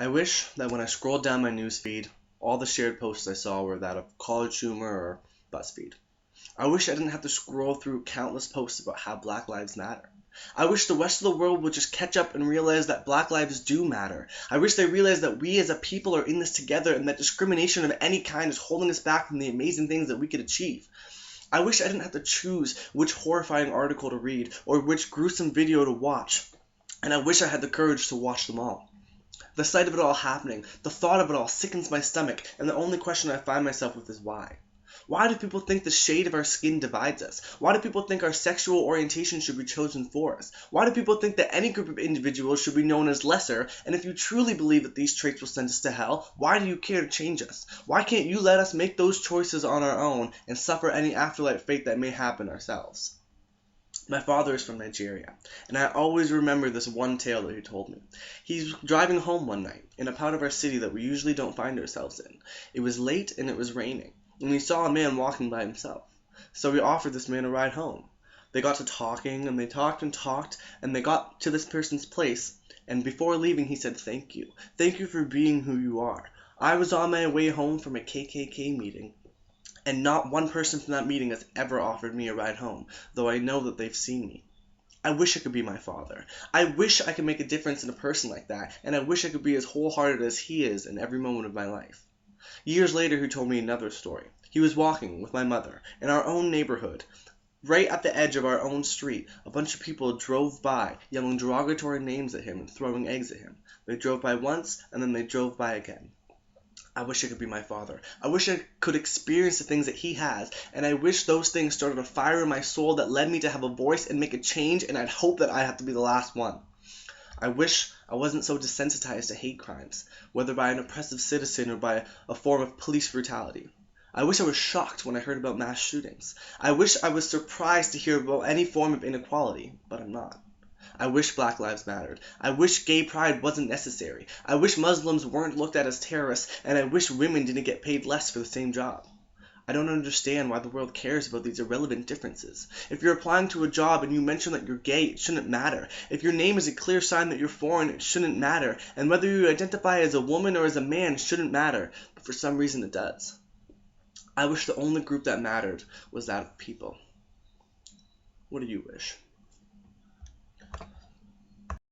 I wish that when I scrolled down my newsfeed, all the shared posts I saw were that of College Humor or BuzzFeed. I wish I didn't have to scroll through countless posts about how Black Lives matter. I wish the rest of the world would just catch up and realize that Black lives do matter. I wish they realized that we as a people are in this together and that discrimination of any kind is holding us back from the amazing things that we could achieve. I wish I didn't have to choose which horrifying article to read or which gruesome video to watch, and I wish I had the courage to watch them all. The sight of it all happening, the thought of it all sickens my stomach, and the only question I find myself with is why. Why do people think the shade of our skin divides us? Why do people think our sexual orientation should be chosen for us? Why do people think that any group of individuals should be known as lesser? And if you truly believe that these traits will send us to hell, why do you care to change us? Why can't you let us make those choices on our own and suffer any afterlife fate that may happen ourselves? My father is from Nigeria, and I always remember this one tale that he told me. He's driving home one night in a part of our city that we usually don't find ourselves in. It was late and it was raining, and he saw a man walking by himself. So he offered this man a ride home. They got to talking, and they talked and talked, and they got to this person's place, and before leaving he said, "Thank you. Thank you for being who you are. I was on my way home from a KKK meeting, and not one person from that meeting has ever offered me a ride home, though I know that they've seen me. I wish I could be my father. I wish I could make a difference in a person like that, and I wish I could be as wholehearted as he is in every moment of my life." Years later, he told me another story. He was walking with my mother in our own neighborhood. Right at the edge of our own street, a bunch of people drove by, yelling derogatory names at him and throwing eggs at him. They drove by once, and then they drove by again. I wish I could be my father. I wish I could experience the things that he has, and I wish those things started a fire in my soul that led me to have a voice and make a change, and I'd hope that I have to be the last one. I wish I wasn't so desensitized to hate crimes, whether by an oppressive citizen or by a form of police brutality. I wish I was shocked when I heard about mass shootings. I wish I was surprised to hear about any form of inequality, but I'm not. I wish Black Lives mattered. I wish gay pride wasn't necessary. I wish Muslims weren't looked at as terrorists, and I wish women didn't get paid less for the same job. I don't understand why the world cares about these irrelevant differences. If you're applying to a job and you mention that you're gay, it shouldn't matter. If your name is a clear sign that you're foreign, it shouldn't matter. And whether you identify as a woman or as a man shouldn't matter, but for some reason it does. I wish the only group that mattered was that of people. What do you wish?